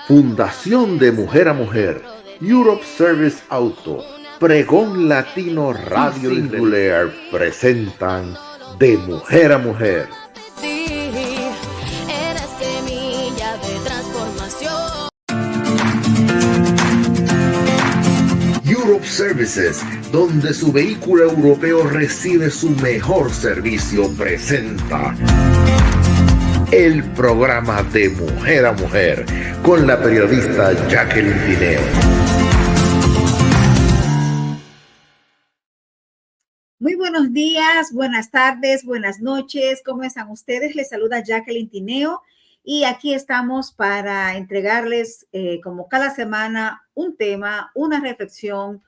Fundación de Mujer a Mujer, Europe Service Auto, Pregón Latino Radio y Singular presentan De Mujer a Mujer. Europe Services, donde su vehículo europeo recibe su mejor servicio, presenta el programa de Mujer a Mujer con la periodista Jacqueline Tineo. Muy buenos días, buenas tardes, buenas noches. ¿Cómo están ustedes? Les saluda Jacqueline Tineo y aquí estamos para entregarles, como cada semana, un tema, una reflexión,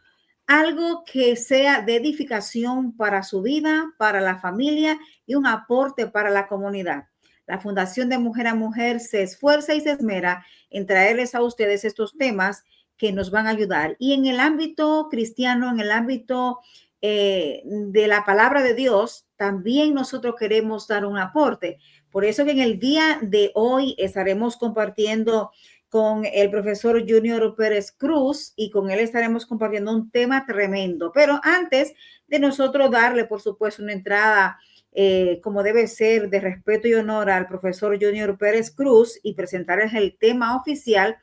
algo que sea de edificación para su vida, para la familia y un aporte para la comunidad. La Fundación de Mujer a Mujer se esfuerza y se esmera en traerles a ustedes estos temas que nos van a ayudar. Y en el ámbito cristiano, en el ámbito de la palabra de Dios, también nosotros queremos dar un aporte. Por eso que en el día de hoy estaremos compartiendo con el profesor Junior Pérez Cruz y con él estaremos compartiendo un tema tremendo. Pero antes de nosotros darle, por supuesto, una entrada como debe ser, de respeto y honor al profesor Junior Pérez Cruz y presentarles el tema oficial,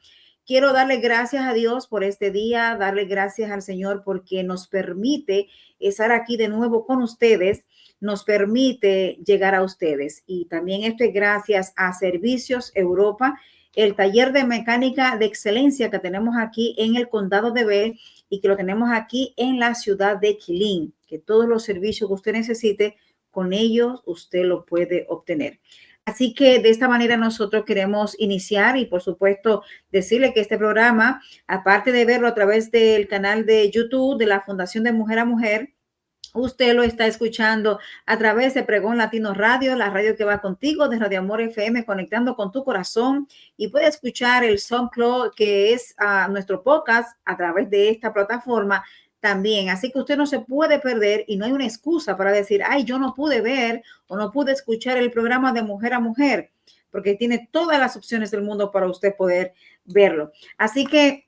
quiero darle gracias a Dios por este día, darle gracias al Señor porque nos permite estar aquí de nuevo con ustedes, nos permite llegar a ustedes. Y también esto es gracias a Servicios Europa, el taller de mecánica de excelencia que tenemos aquí en el condado de Bell y que lo tenemos aquí en la ciudad de Quilín, que todos los servicios que usted necesite, con ellos usted lo puede obtener. Así que de esta manera nosotros queremos iniciar y por supuesto decirle que este programa, aparte de verlo a través del canal de YouTube de la Fundación de Mujer a Mujer, usted lo está escuchando a través de Pregón Latino Radio, la radio que va contigo, de Radio Amor FM, conectando con tu corazón, y puede escuchar el SoundCloud, que es nuestro podcast, a través de esta plataforma también. Así que usted no se puede perder y no hay una excusa para decir, ay, yo no pude ver o no pude escuchar el programa de Mujer a Mujer, porque tiene todas las opciones del mundo para usted poder verlo. Así que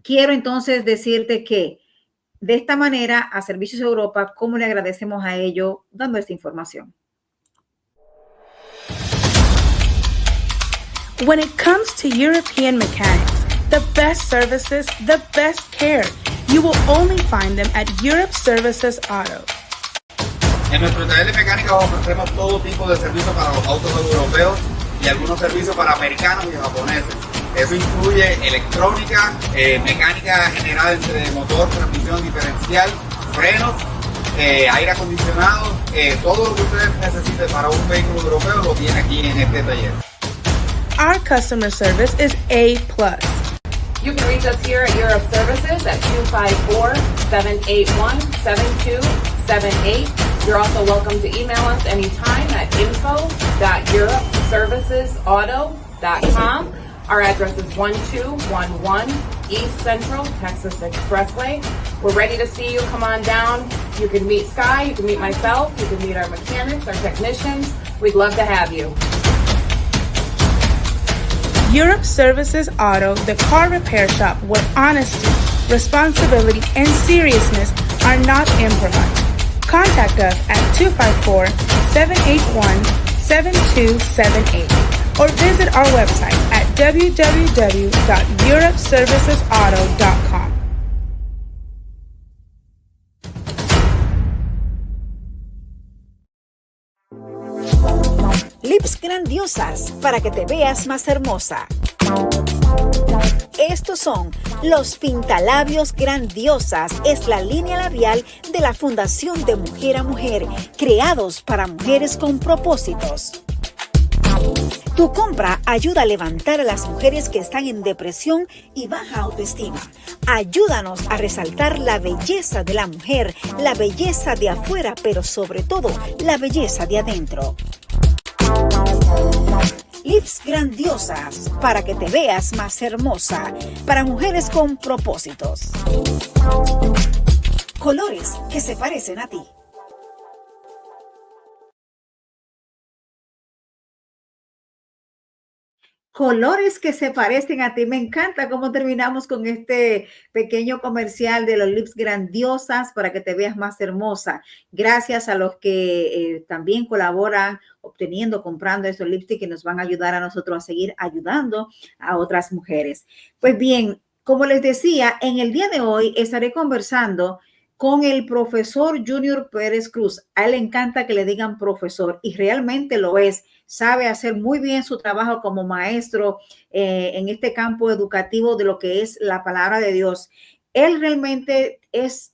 quiero entonces decirte que de esta manera, a Servicios Europa, ¿cómo le agradecemos a ellos dando esta información? When it comes to European mechanics, the best services, the best care, you will only find them at Europe Services Auto. En nuestro taller de mecánica ofrecemos todo tipo de servicios para los autos europeos y algunos servicios para americanos y japoneses. Eso incluye electrónica, mecánica general entre motor, transmisión diferencial, frenos, aire acondicionado, todo lo que usted necesite para un vehículo europeo lo tiene aquí en este taller. Our customer service is A+. You can reach us here at Europe Services at 254-781-7278. You're also welcome to email us anytime at info.europeservicesauto.com. Our address is 1211 East Central Texas Expressway. We're ready to see you. Come on down. You can meet Sky, you can meet myself, you can meet our mechanics, our technicians. We'd love to have you. Europe Services Auto, the car repair shop where honesty, responsibility, and seriousness are not improvised. Contact us at 254-781-7278 or visit our website at www.europeservicesauto.com. Lips grandiosas para que te veas más hermosa. Estos son los pintalabios grandiosas. Es la línea labial de la Fundación de Mujer a Mujer, creados para mujeres con propósitos. Tu compra ayuda a levantar a las mujeres que están en depresión y baja autoestima. Ayúdanos a resaltar la belleza de la mujer, la belleza de afuera, pero sobre todo la belleza de adentro. Lips grandiosas para que te veas más hermosa, para mujeres con propósitos. Colores que se parecen a ti. colores que se parecen a ti. Me encanta cómo terminamos con este pequeño comercial de los lips grandiosas para que te veas más hermosa. Gracias a los que también colaboran obteniendo, comprando estos lipsticks que nos van a ayudar a nosotros a seguir ayudando a otras mujeres. Pues bien, como les decía, en el día de hoy estaré conversando con el profesor Junior Pérez Cruz. A él le encanta que le digan profesor y realmente lo es. Sabe hacer muy bien su trabajo como maestro en este campo educativo de lo que es la palabra de Dios. Él realmente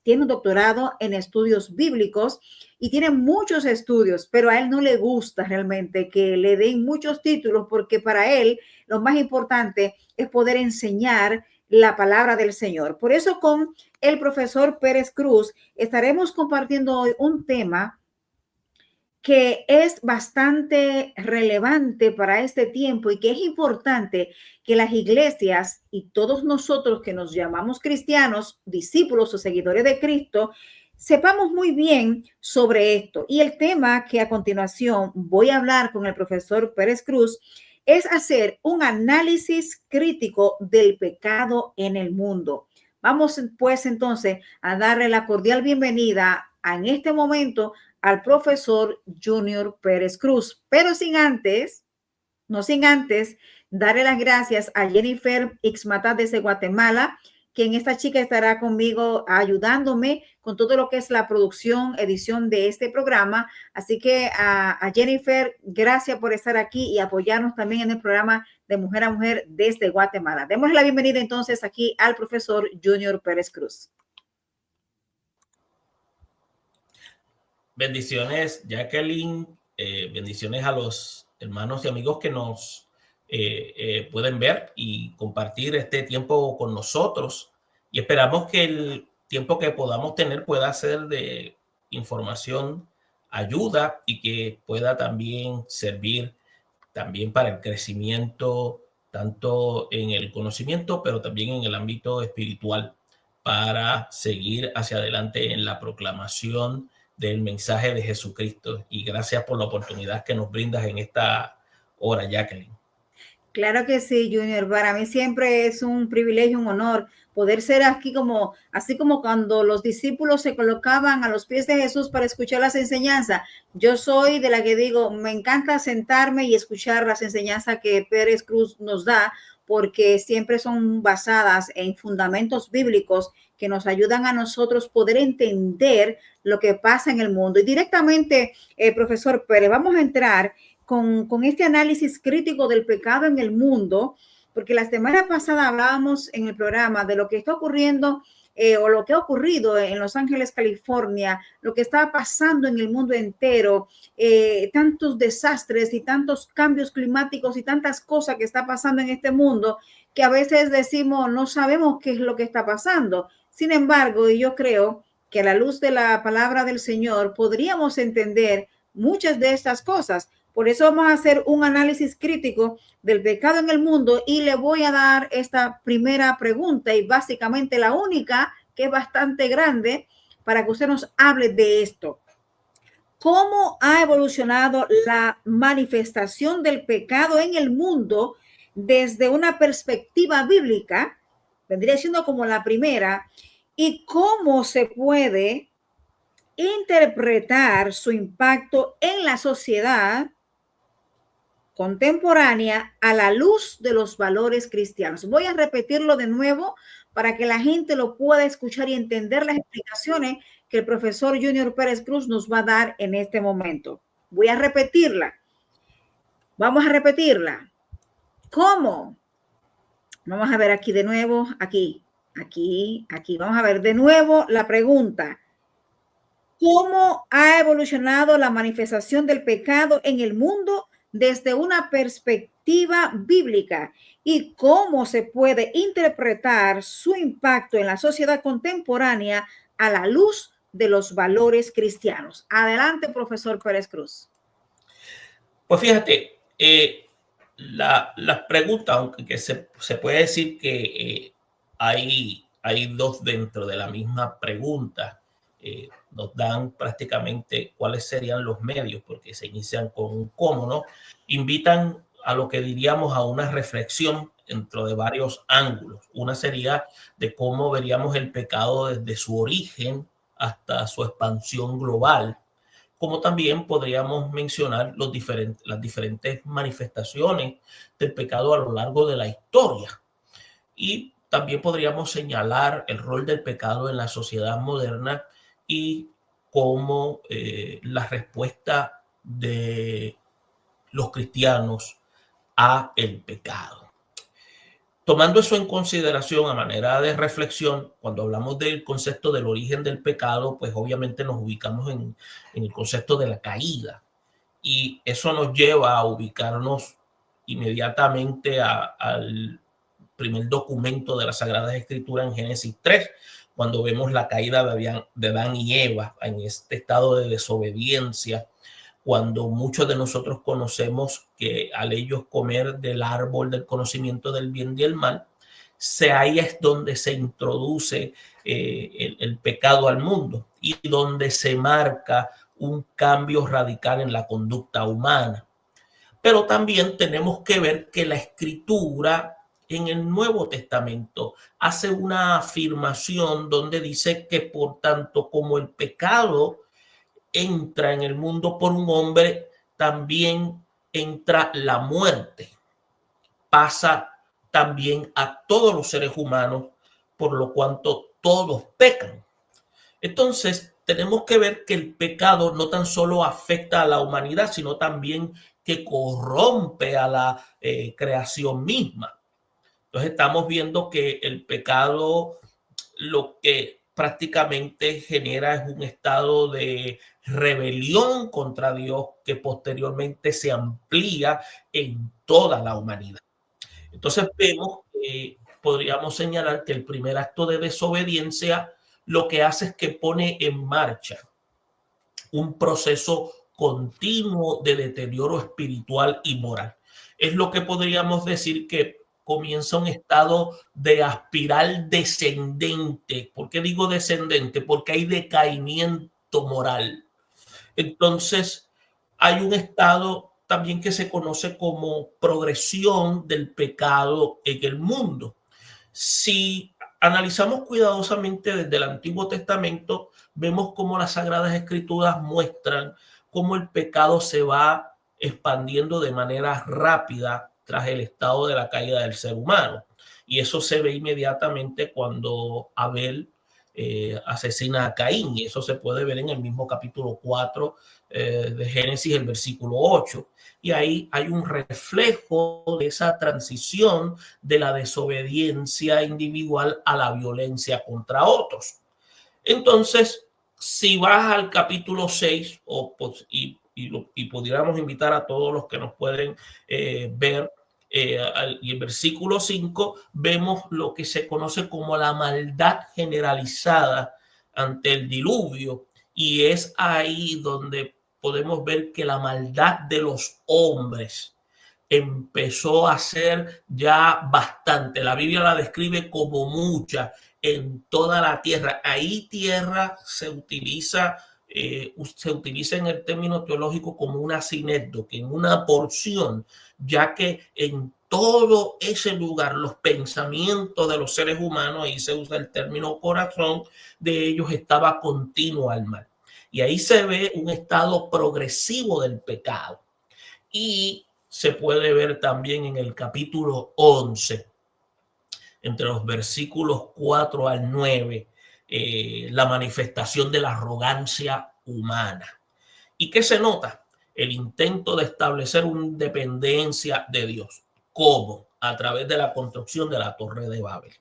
tiene un doctorado en estudios bíblicos y tiene muchos estudios, pero a él no le gusta realmente que le den muchos títulos porque para él lo más importante es poder enseñar la palabra del Señor. Por eso con el profesor Pérez Cruz estaremos compartiendo hoy un tema que es bastante relevante para este tiempo y que es importante que las iglesias y todos nosotros que nos llamamos cristianos, discípulos o seguidores de Cristo, sepamos muy bien sobre esto. Y el tema que a continuación voy a hablar con el profesor Pérez Cruz es hacer un análisis crítico del pecado en el mundo. Vamos pues entonces a darle la cordial bienvenida en este momento al profesor Junior Pérez Cruz, pero sin antes darle las gracias a Jennifer Ixmata desde Guatemala, quien esta chica estará conmigo ayudándome con todo lo que es la producción, edición de este programa. Así que a Jennifer, gracias por estar aquí y apoyarnos también en el programa de Mujer a Mujer desde Guatemala. Demos la bienvenida entonces aquí al profesor Junior Pérez Cruz. Bendiciones, Jacqueline. Bendiciones a los hermanos y amigos que nos pueden ver y compartir este tiempo con nosotros. Y esperamos que el tiempo que podamos tener pueda ser de información, ayuda y que pueda también servir también para el crecimiento, tanto en el conocimiento, pero también en el ámbito espiritual, para seguir hacia adelante en la proclamación del mensaje de Jesucristo. Y gracias por la oportunidad que nos brindas en esta hora, Jacqueline. Claro que sí, Junior. Para mí siempre es un privilegio, un honor poder ser aquí así como cuando los discípulos se colocaban a los pies de Jesús para escuchar las enseñanzas. Yo soy de la que digo, me encanta sentarme y escuchar las enseñanzas que Pérez Cruz nos da, porque siempre son basadas en fundamentos bíblicos que nos ayudan a nosotros poder entender lo que pasa en el mundo. Y directamente, profesor Pérez, vamos a entrar con este análisis crítico del pecado en el mundo, porque la semana pasada hablábamos en el programa de lo que está ocurriendo o lo que ha ocurrido en Los Ángeles, California, lo que está pasando en el mundo entero, tantos desastres y tantos cambios climáticos y tantas cosas que está pasando en este mundo que a veces decimos no sabemos qué es lo que está pasando. Sin embargo, yo creo que a la luz de la palabra del Señor podríamos entender muchas de estas cosas. Por eso vamos a hacer un análisis crítico del pecado en el mundo y le voy a dar esta primera pregunta y básicamente la única, que es bastante grande, para que usted nos hable de esto. ¿Cómo ha evolucionado la manifestación del pecado en el mundo desde una perspectiva bíblica? Vendría siendo como la primera. ¿Y cómo se puede interpretar su impacto en la sociedad contemporánea a la luz de los valores cristianos? Voy a repetirlo de nuevo para que la gente lo pueda escuchar y entender las explicaciones que el profesor Junior Pérez Cruz nos va a dar en este momento. Voy a repetirla. Vamos a repetirla. ¿Cómo? Vamos a ver aquí de nuevo, aquí. Vamos a ver de nuevo la pregunta. ¿Cómo ha evolucionado la manifestación del pecado en el mundo desde una perspectiva bíblica y cómo se puede interpretar su impacto en la sociedad contemporánea a la luz de los valores cristianos? Adelante, profesor Pérez Cruz. Pues fíjate, la pregunta, aunque se puede decir que hay dos dentro de la misma pregunta, nos dan prácticamente cuáles serían los medios, porque se inician con un cómo, ¿no? Invitan a lo que diríamos a una reflexión dentro de varios ángulos. Una sería de cómo veríamos el pecado desde su origen hasta su expansión global, como también podríamos mencionar las diferentes manifestaciones del pecado a lo largo de la historia. Y también podríamos señalar el rol del pecado en la sociedad moderna y cómo la respuesta de los cristianos a el pecado. Tomando eso en consideración a manera de reflexión, cuando hablamos del concepto del origen del pecado, pues obviamente nos ubicamos en el concepto de la caída. Y eso nos lleva a ubicarnos inmediatamente al primer documento de las Sagradas Escrituras en Génesis 3, cuando vemos la caída de Adán y Eva en este estado de desobediencia, cuando muchos de nosotros conocemos que al ellos comer del árbol del conocimiento del bien y el mal, ahí es donde se introduce el pecado al mundo y donde se marca un cambio radical en la conducta humana. Pero también tenemos que ver que la Escritura en el Nuevo Testamento hace una afirmación donde dice que por tanto como el pecado entra en el mundo por un hombre, también entra la muerte. Pasa también a todos los seres humanos, por lo cuanto todos pecan. Entonces, tenemos que ver que el pecado no tan solo afecta a la humanidad, sino también que corrompe a la creación misma. Entonces, estamos viendo que el pecado lo que prácticamente genera es un estado de rebelión contra Dios que posteriormente se amplía en toda la humanidad. Entonces vemos que podríamos señalar que el primer acto de desobediencia lo que hace es que pone en marcha un proceso continuo de deterioro espiritual y moral. Es lo que podríamos decir que comienza un estado de espiral descendente. ¿Por qué digo descendente? Porque hay decaimiento moral. Entonces, hay un estado también que se conoce como progresión del pecado en el mundo. Si analizamos cuidadosamente desde el Antiguo Testamento, vemos cómo las Sagradas Escrituras muestran cómo el pecado se va expandiendo de manera rápida tras el estado de la caída del ser humano. Y eso se ve inmediatamente cuando Abel asesina a Caín, y eso se puede ver en el mismo capítulo 4 de Génesis, el versículo 8. Y ahí hay un reflejo de esa transición de la desobediencia individual a la violencia contra otros. Entonces, si vas al capítulo 6, y pudiéramos invitar a todos los que nos pueden ver, y el versículo 5, vemos lo que se conoce como la maldad generalizada ante el diluvio, y es ahí donde podemos ver que la maldad de los hombres empezó a ser ya bastante. La Biblia la describe como mucha en toda la tierra. Ahí tierra se utiliza en el término teológico como una sinécdoque, en una porción, ya que en todo ese lugar los pensamientos de los seres humanos, ahí se usa el término corazón, de ellos estaba continuo al mal. Y ahí se ve un estado progresivo del pecado. Y se puede ver también en el capítulo 11, entre los versículos 4 al 9, la manifestación de la arrogancia humana. ¿Y qué se nota? El intento de establecer una independencia de Dios. ¿Cómo? A través de la construcción de la Torre de Babel.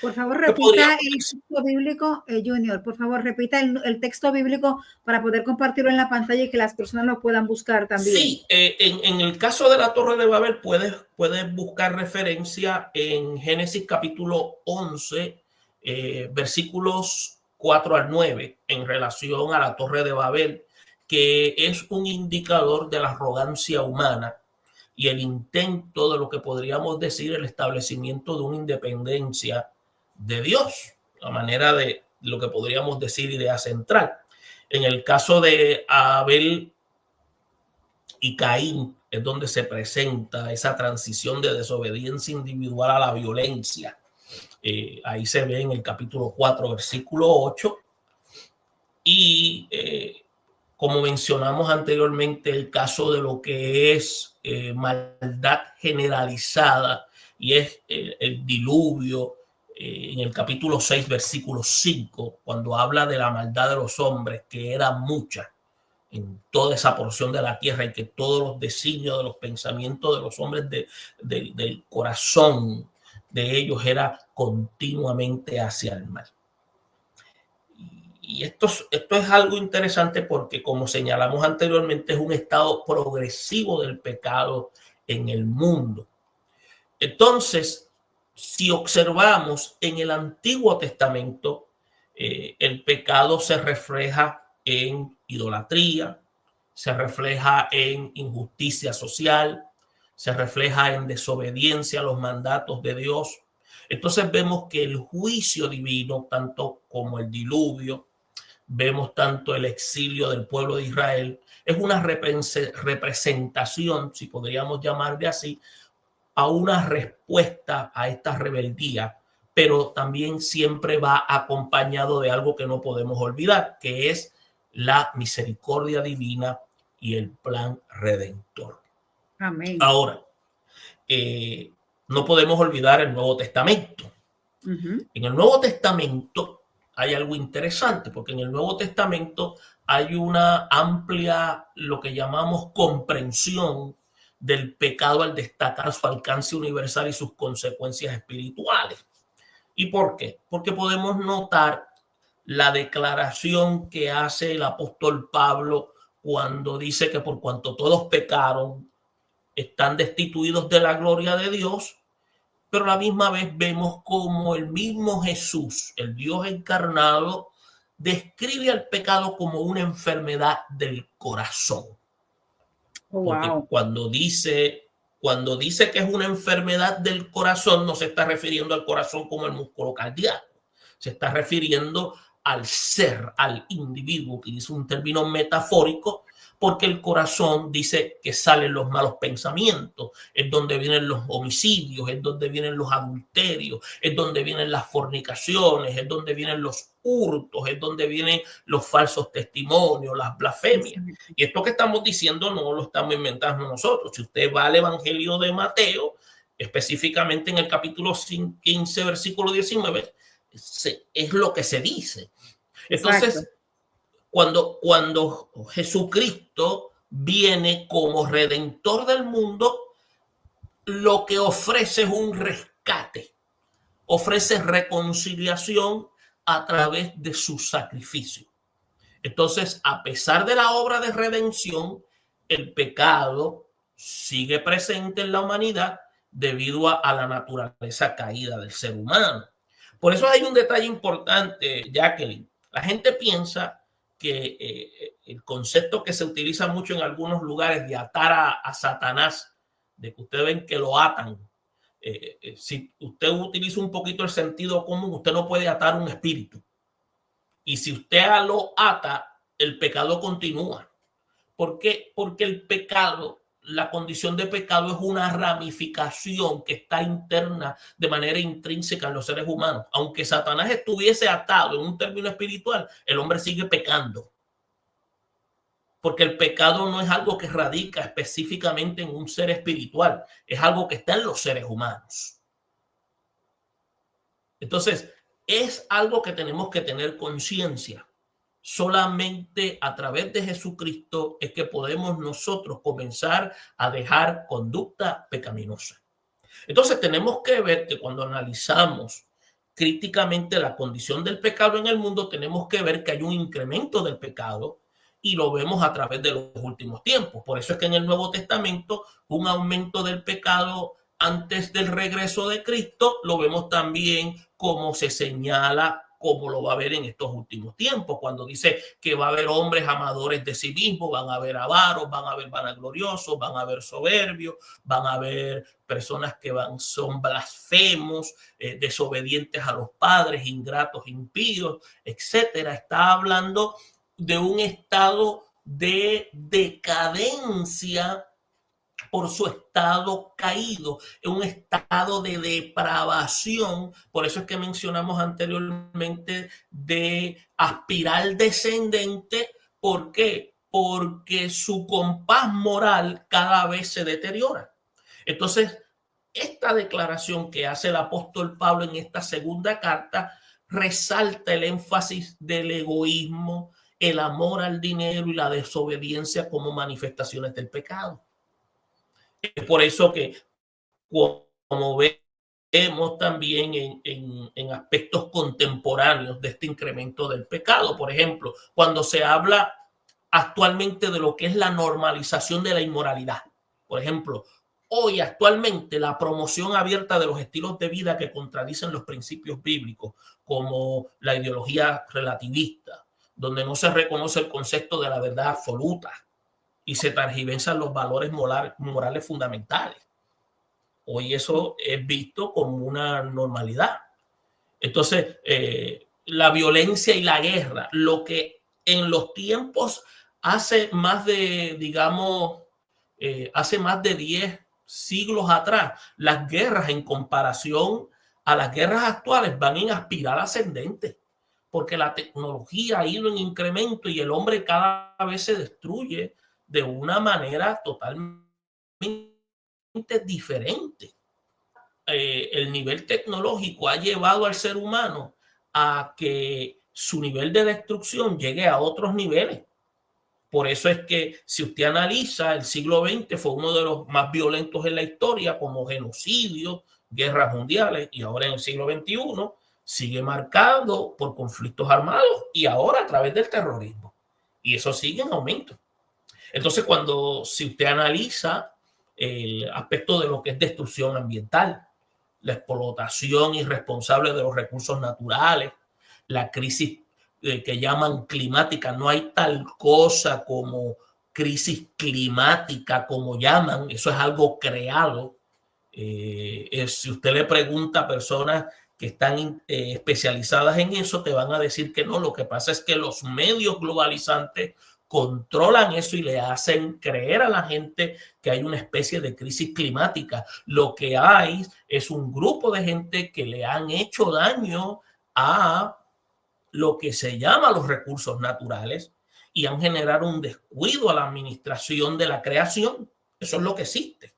Por favor, repita el texto bíblico, Junior. Por favor, repita el texto bíblico para poder compartirlo en la pantalla y que las personas lo puedan buscar también. Sí, en el caso de la Torre de Babel puedes buscar referencia en Génesis capítulo 11, versículos 4 al 9, en relación a la Torre de Babel, que es un indicador de la arrogancia humana y el intento de lo que podríamos decir el establecimiento de una independencia de Dios, a manera de lo que podríamos decir idea central. En el caso de Abel y Caín es donde se presenta esa transición de desobediencia individual a la violencia. Ahí se ve en el capítulo 4, versículo 8. Y como mencionamos anteriormente, el caso de lo que es maldad generalizada y es el diluvio en el capítulo 6, versículo 5, cuando habla de la maldad de los hombres, que era mucha en toda esa porción de la tierra y que todos los designios de los pensamientos de los hombres del corazón de ellos era continuamente hacia el mal. Y esto es algo interesante porque, como señalamos anteriormente, es un estado progresivo del pecado en el mundo. Entonces, si observamos en el Antiguo Testamento, el pecado se refleja en idolatría, se refleja en injusticia social, se refleja en desobediencia a los mandatos de Dios. Entonces vemos que el juicio divino, tanto como el diluvio, vemos tanto el exilio del pueblo de Israel, es una representación, si podríamos llamarle así, a una respuesta a esta rebeldía, pero también siempre va acompañado de algo que no podemos olvidar, que es la misericordia divina y el plan redentor. Amén. Ahora, no podemos olvidar el Nuevo Testamento. En el Nuevo Testamento hay algo interesante, porque en el Nuevo Testamento hay una amplia, lo que llamamos comprensión del pecado al destacar su alcance universal y sus consecuencias espirituales. ¿Y por qué? Porque podemos notar la declaración que hace el apóstol Pablo cuando dice que por cuanto todos pecaron, están destituidos de la gloria de Dios, pero a la misma vez vemos como el mismo Jesús, el Dios encarnado, describe al pecado como una enfermedad del corazón. Porque cuando dice que es una enfermedad del corazón, no se está refiriendo al corazón como el músculo cardíaco, se está refiriendo al ser, al individuo, que es un término metafórico, porque el corazón dice que salen los malos pensamientos, es donde vienen los homicidios, es donde vienen los adulterios, es donde vienen las fornicaciones, es donde vienen los hurtos, es donde vienen los falsos testimonios, las blasfemias. Y esto que estamos diciendo no lo estamos inventando nosotros. Si usted va al Evangelio de Mateo, específicamente en el capítulo 15, versículo 19, es lo que se dice. Entonces, exacto. Cuando Jesucristo viene como redentor del mundo, lo que ofrece es un rescate, ofrece reconciliación a través de su sacrificio. Entonces, a pesar de la obra de redención, el pecado sigue presente en la humanidad debido a la naturaleza caída del ser humano. Por eso hay un detalle importante, Jacqueline. La gente piensa que el concepto que se utiliza mucho en algunos lugares de atar a Satanás, de que ustedes ven que lo atan. Si usted utiliza un poquito el sentido común, usted no puede atar un espíritu. Y si usted lo ata, el pecado continúa. ¿Por qué? Porque el pecado, la condición de pecado es una ramificación que está interna de manera intrínseca en los seres humanos. Aunque Satanás estuviese atado en un término espiritual, el hombre sigue pecando. Porque el pecado no es algo que radica específicamente en un ser espiritual, es algo que está en los seres humanos. Entonces, es algo que tenemos que tener conciencia. Solamente a través de Jesucristo es que podemos nosotros comenzar a dejar conducta pecaminosa. Entonces tenemos que ver que cuando analizamos críticamente la condición del pecado en el mundo, tenemos que ver que hay un incremento del pecado y lo vemos a través de los últimos tiempos. Por eso es que en el Nuevo Testamento un aumento del pecado antes del regreso de Cristo lo vemos también como se señala, como lo va a ver en estos últimos tiempos, cuando dice que va a haber hombres amadores de sí mismos, van a haber avaros, van a haber vanagloriosos, van a haber soberbios, van a haber personas que son blasfemos, desobedientes a los padres, ingratos, impíos, etcétera. Está hablando de un estado de decadencia por su estado caído, en un estado de depravación. Por eso es que mencionamos anteriormente de espiral descendente. ¿Por qué? Porque su compás moral cada vez se deteriora. Entonces, esta declaración que hace el apóstol Pablo en esta segunda carta resalta el énfasis del egoísmo, el amor al dinero y la desobediencia como manifestaciones del pecado. Es por eso que, como vemos también en aspectos contemporáneos de este incremento del pecado, por ejemplo, cuando se habla actualmente de lo que es la normalización de la inmoralidad. Por ejemplo, hoy actualmente la promoción abierta de los estilos de vida que contradicen los principios bíblicos, como la ideología relativista, donde no se reconoce el concepto de la verdad absoluta y se tergiversan los valores morales fundamentales. Hoy eso es visto como una normalidad. Entonces, la violencia y la guerra, lo que en los tiempos hace más de, hace más de 10 siglos atrás, las guerras en comparación a las guerras actuales van en espiral ascendente, porque la tecnología ha ido en incremento y el hombre cada vez se destruye de una manera totalmente diferente. El nivel tecnológico ha llevado al ser humano a que su nivel de destrucción llegue a otros niveles. Por eso es que si usted analiza, el siglo XX fue uno de los más violentos en la historia, como genocidios, guerras mundiales, y ahora en el siglo XXI sigue marcado por conflictos armados y ahora a través del terrorismo. Y eso sigue en aumento. Entonces, si usted analiza el aspecto de lo que es destrucción ambiental, la explotación irresponsable de los recursos naturales, la crisis que llaman climática, no hay tal cosa como crisis climática como llaman, eso es algo creado. Si usted le pregunta a personas que están especializadas en eso, te van a decir que no. Lo que pasa es que los medios globalizantes controlan eso y le hacen creer a la gente que hay una especie de crisis climática. Lo que hay es un grupo de gente que le han hecho daño a lo que se llama los recursos naturales y han generado un descuido a la administración de la creación. Eso es lo que existe,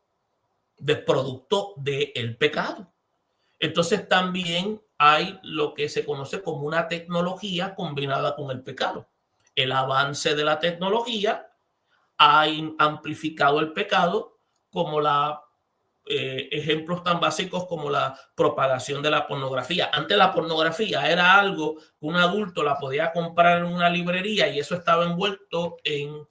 de producto del pecado. Entonces también hay lo que se conoce como una tecnología combinada con el pecado. El avance de la tecnología ha amplificado el pecado, como ejemplos tan básicos como la propagación de la pornografía. Antes la pornografía era algo que un adulto la podía comprar en una librería y eso estaba envuelto en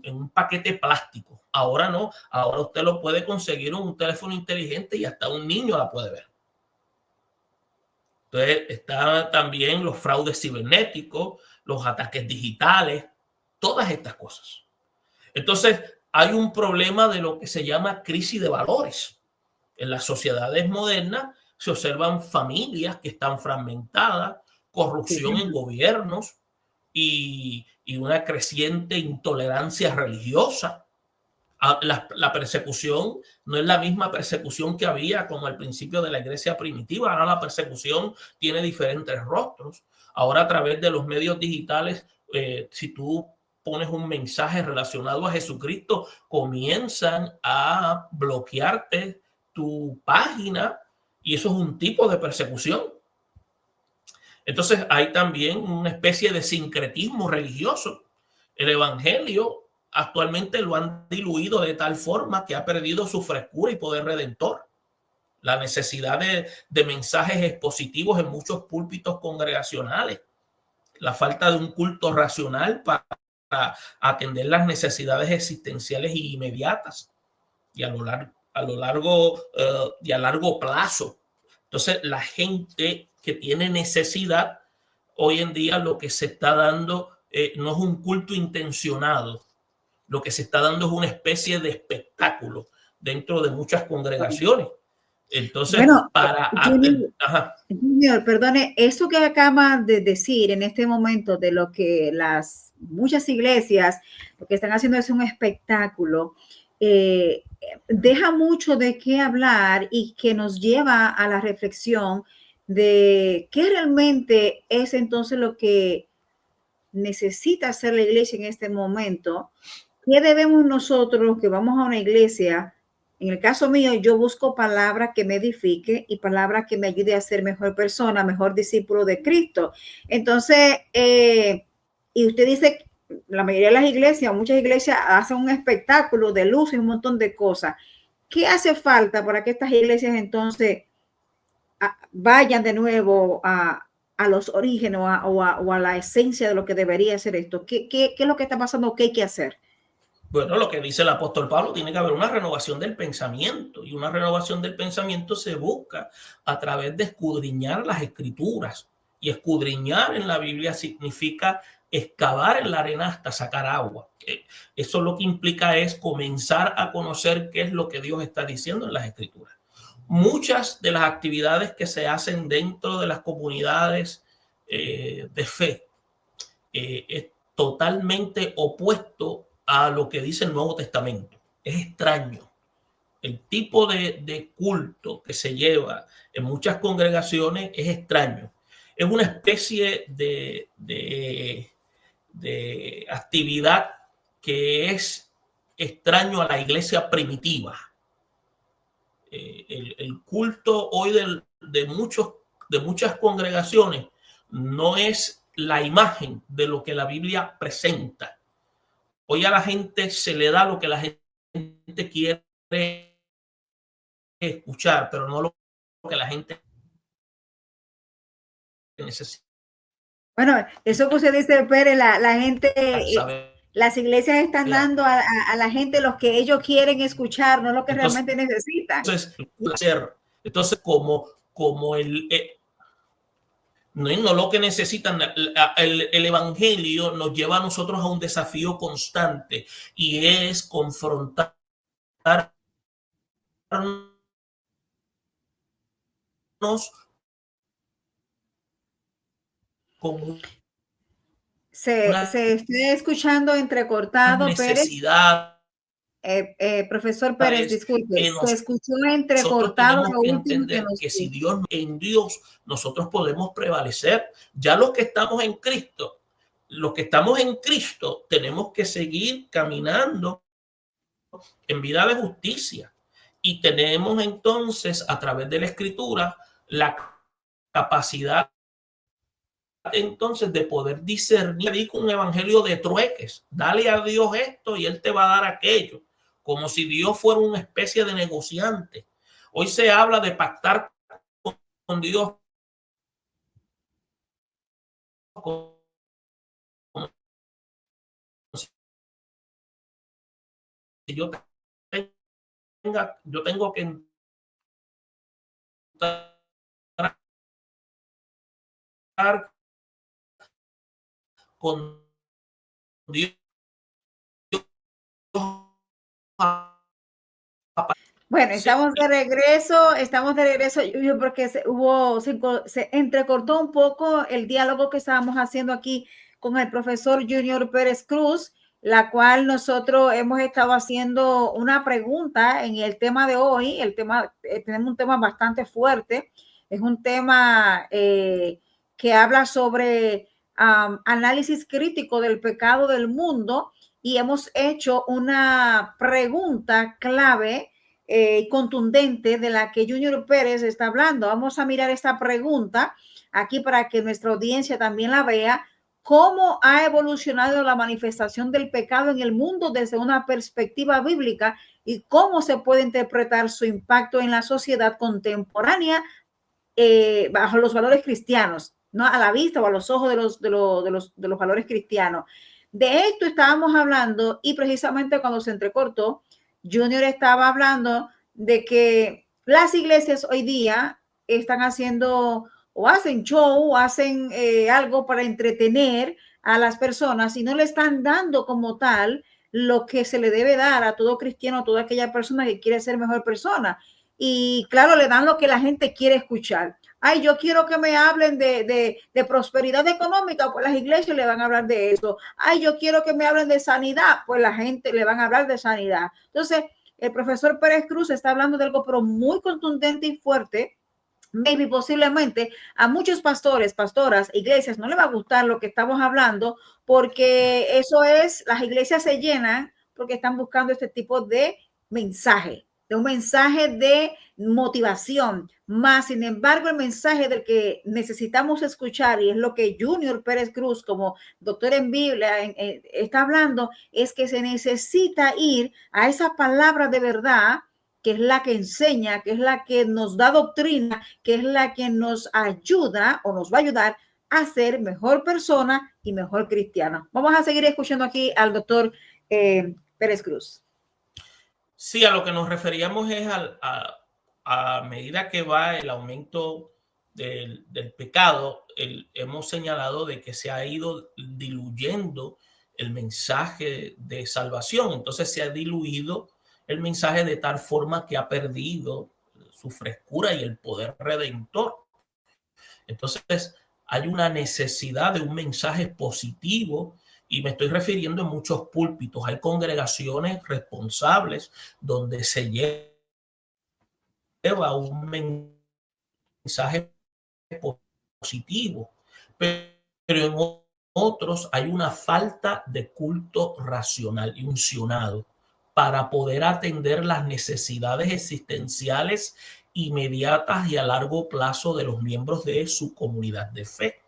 un paquete plástico. Ahora no, ahora usted lo puede conseguir en un teléfono inteligente y hasta un niño la puede ver. Entonces están también los fraudes cibernéticos, los ataques digitales, todas estas cosas. Entonces hay un problema de lo que se llama crisis de valores. En las sociedades modernas se observan familias que están fragmentadas, corrupción en gobiernos y una creciente intolerancia religiosa. La persecución no es la misma persecución que había como al principio de la iglesia primitiva. Ahora la persecución tiene diferentes rostros. Ahora a través de los medios digitales, si tú pones un mensaje relacionado a Jesucristo, comienzan a bloquearte tu página y eso es un tipo de persecución. Entonces hay también una especie de sincretismo religioso. El evangelio actualmente lo han diluido de tal forma que ha perdido su frescura y poder redentor. La necesidad de mensajes expositivos en muchos púlpitos congregacionales, la falta de un culto racional para atender las necesidades existenciales y inmediatas y a largo plazo. Entonces, la gente que tiene necesidad, hoy en día lo que se está dando no es un culto intencionado, lo que se está dando es una especie de espectáculo dentro de muchas congregaciones. Entonces, Bueno, para... Junior, perdone, eso que acaba de decir en este momento de lo que las muchas iglesias, lo que están haciendo es un espectáculo, deja mucho de qué hablar y que nos lleva a la reflexión de qué realmente es entonces lo que necesita hacer la iglesia en este momento. ¿Qué debemos nosotros los que vamos a una iglesia? En el caso mío, yo busco palabra que me edifique y palabra que me ayude a ser mejor persona, mejor discípulo de Cristo. Entonces, y usted dice, la mayoría de las iglesias, muchas iglesias hacen un espectáculo de luz y un montón de cosas. ¿Qué hace falta para que estas iglesias entonces vayan de nuevo a los orígenes o a la esencia de lo que debería ser esto? ¿Qué es lo que está pasando? ¿Qué hay que hacer? Bueno, lo que dice el apóstol Pablo, tiene que haber una renovación del pensamiento, y una renovación del pensamiento se busca a través de escudriñar las escrituras, y escudriñar en la Biblia significa excavar en la arena hasta sacar agua. Eso lo que implica es comenzar a conocer qué es lo que Dios está diciendo en las escrituras. Muchas de las actividades que se hacen dentro de las comunidades de fe es totalmente opuesto a lo que dice el Nuevo Testamento. Es extraño. El tipo de culto que se lleva en muchas congregaciones es extraño. Es una especie de actividad que es extraño a la iglesia primitiva. El culto hoy de muchas congregaciones no es la imagen de lo que la Biblia presenta. Hoy a la gente se le da lo que la gente quiere escuchar, pero no lo que la gente necesita. Bueno, eso que usted dice, Pérez, la gente, las iglesias están dando a la gente lo que ellos quieren escuchar, no lo que realmente necesitan. Entonces como no lo que necesitan, el evangelio nos lleva a nosotros a un desafío constante, y es confrontar con se está escuchando entrecortado, necesidad. Profesor Pérez, disculpe, se escuchó entrecortado lo último que si Dios, en Dios nosotros podemos prevalecer. Ya los que estamos en Cristo, tenemos que seguir caminando en vida de justicia, y tenemos entonces a través de la Escritura la capacidad entonces de poder discernir con un evangelio de trueques. Dale a Dios esto y Él te va a dar aquello, como si Dios fuera una especie de negociante. Hoy se habla de pactar con Dios como si yo tengo que entrar con Dios. Bueno, estamos de regreso, porque se entrecortó un poco el diálogo que estábamos haciendo aquí con el profesor Junior Pérez Cruz, la cual nosotros hemos estado haciendo una pregunta en el tema de hoy. Tenemos un tema bastante fuerte, es un tema que habla sobre análisis crítico del pecado del mundo, y hemos hecho una pregunta clave contundente de la que Junior Pérez está hablando. Vamos a mirar esta pregunta aquí para que nuestra audiencia también la vea. ¿Cómo ha evolucionado la manifestación del pecado en el mundo desde una perspectiva bíblica, y cómo se puede interpretar su impacto en la sociedad contemporánea bajo los valores cristianos, no a la vista o a los ojos de los valores cristianos? De esto estábamos hablando, y precisamente cuando se entrecortó, Junior estaba hablando de que las iglesias hoy día están haciendo o hacen show, o hacen algo para entretener a las personas, y no le están dando como tal lo que se le debe dar a todo cristiano, a toda aquella persona que quiere ser mejor persona. y claro, le dan lo que la gente quiere escuchar. Ay, yo quiero que me hablen de prosperidad económica, pues las iglesias le van a hablar de eso. Ay, yo quiero que me hablen de sanidad, pues la gente le van a hablar de sanidad. Entonces, el profesor Pérez Cruz está hablando de algo, pero muy contundente y fuerte. Maybe posiblemente a muchos pastores, pastoras, iglesias no le va a gustar lo que estamos hablando, porque eso es, las iglesias se llenan porque están buscando este tipo de mensaje, de un mensaje de motivación. Más, sin embargo, el mensaje del que necesitamos escuchar, y es lo que Junior Pérez Cruz, como doctor en Biblia, está hablando, es que se necesita ir a esa palabra de verdad, que es la que enseña, que es la que nos da doctrina, que es la que nos ayuda o nos va a ayudar a ser mejor persona y mejor cristiano. Vamos a seguir escuchando aquí al doctor Pérez Cruz. Sí, a lo que nos referíamos es a medida que va el aumento del pecado, hemos señalado de que se ha ido diluyendo el mensaje de salvación. Entonces se ha diluido el mensaje de tal forma que ha perdido su frescura y el poder redentor. Entonces hay una necesidad de un mensaje positivo, y me estoy refiriendo en muchos púlpitos. Hay congregaciones responsables donde se lleva un mensaje positivo, pero en otros hay una falta de culto racional y uncionado para poder atender las necesidades existenciales inmediatas y a largo plazo de los miembros de su comunidad de fe.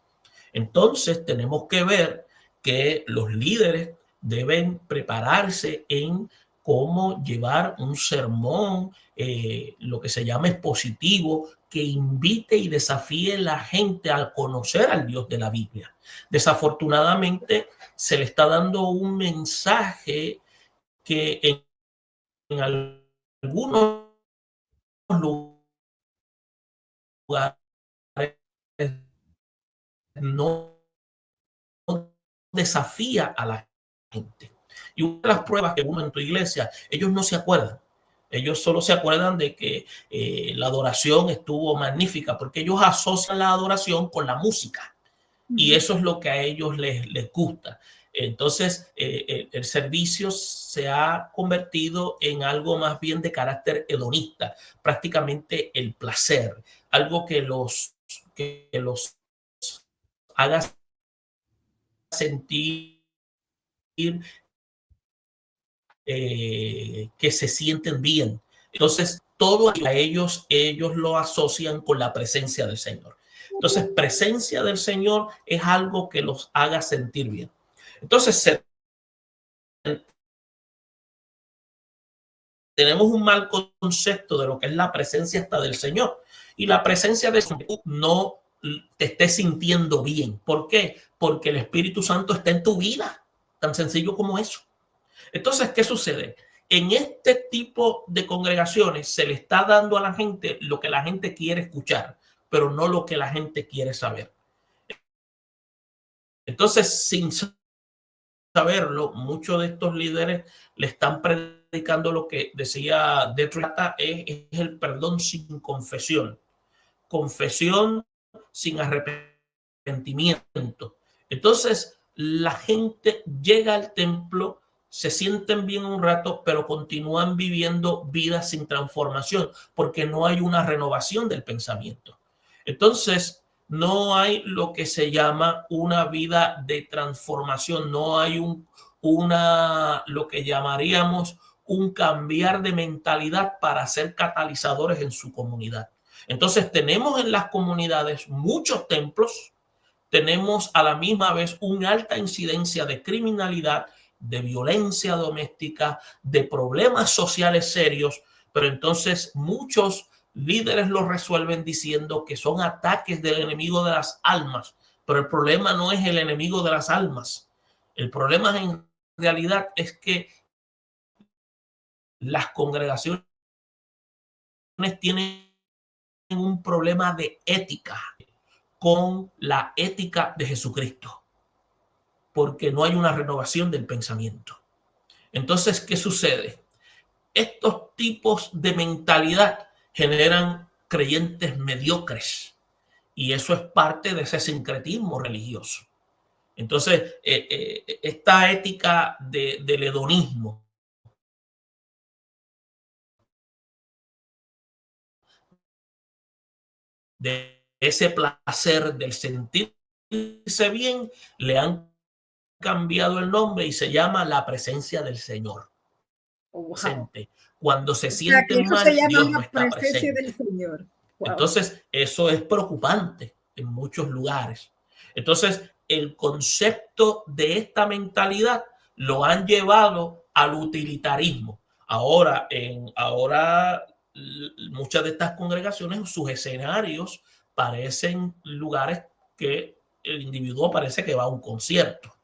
Entonces tenemos que ver que los líderes deben prepararse en cómo llevar un sermón, lo que se llama expositivo, que invite y desafíe a la gente a conocer al Dios de la Biblia. Desafortunadamente se le está dando un mensaje que en algunos lugares no desafía a la gente. Y una de las pruebas que uno en tu iglesia, ellos no se acuerdan. Ellos solo se acuerdan de que la adoración estuvo magnífica, porque ellos asocian la adoración con la música. Y eso es lo que a ellos les gusta. Entonces, el servicio se ha convertido en algo más bien de carácter hedonista, prácticamente el placer, algo que los haga sentir que se sienten bien. Entonces, todo a ellos lo asocian con la presencia del Señor. Entonces, presencia del Señor es algo que los haga sentir bien. Entonces, tenemos un mal concepto de lo que es la presencia hasta del Señor. Y la presencia de Dios no te estés sintiendo bien. ¿Por qué? Porque el Espíritu Santo está en tu vida. Tan sencillo como eso. Entonces, ¿qué sucede? En este tipo de congregaciones se le está dando a la gente lo que la gente quiere escuchar, pero no lo que la gente quiere saber. Entonces, sin saberlo, muchos de estos líderes le están predicando lo que decía de Trata, es el perdón sin confesión. Confesión sin arrepentimiento. Entonces, la gente llega al templo, se sienten bien un rato, pero continúan viviendo vidas sin transformación, porque no hay una renovación del pensamiento. Entonces, no hay lo que se llama una vida de transformación, no hay lo que llamaríamos un cambiar de mentalidad para ser catalizadores en su comunidad. Entonces, tenemos en las comunidades muchos templos, tenemos a la misma vez una alta incidencia de criminalidad, de violencia doméstica, de problemas sociales serios, pero entonces muchos líderes lo resuelven diciendo que son ataques del enemigo de las almas, pero el problema no es el enemigo de las almas. El problema en realidad es que las congregaciones tienen un problema de ética con la ética de Jesucristo, porque no hay una renovación del pensamiento. Entonces, ¿qué sucede? Estos tipos de mentalidad generan creyentes mediocres. Y eso es parte de ese sincretismo religioso. Entonces, esta ética del hedonismo, de ese placer del sentirse bien, le han cambiado el nombre y se llama la presencia del Señor. Wow. Cuando se O sea, que sienten eso mal, se llama Dios no la está presencia presente. del Señor. Wow. Entonces, eso es preocupante en muchos lugares. Entonces, el concepto de esta mentalidad lo han llevado al utilitarismo. Ahora muchas de estas congregaciones, sus escenarios parecen lugares que el individuo parece que va a un concierto.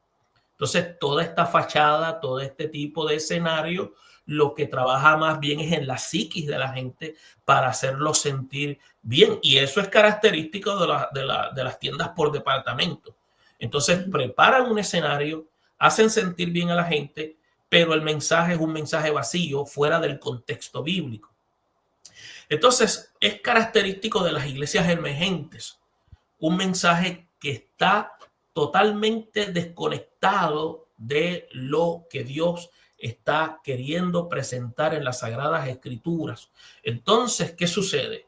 Entonces, toda esta fachada, todo este tipo de escenario, lo que trabaja más bien es en la psiquis de la gente para hacerlo sentir bien. Y eso es característico de las tiendas por departamento. Entonces, preparan un escenario, hacen sentir bien a la gente, pero el mensaje es un mensaje vacío, fuera del contexto bíblico. Entonces, es característico de las iglesias emergentes, un mensaje que está totalmente desconectado de lo que Dios está queriendo presentar en las Sagradas Escrituras. Entonces, ¿qué sucede?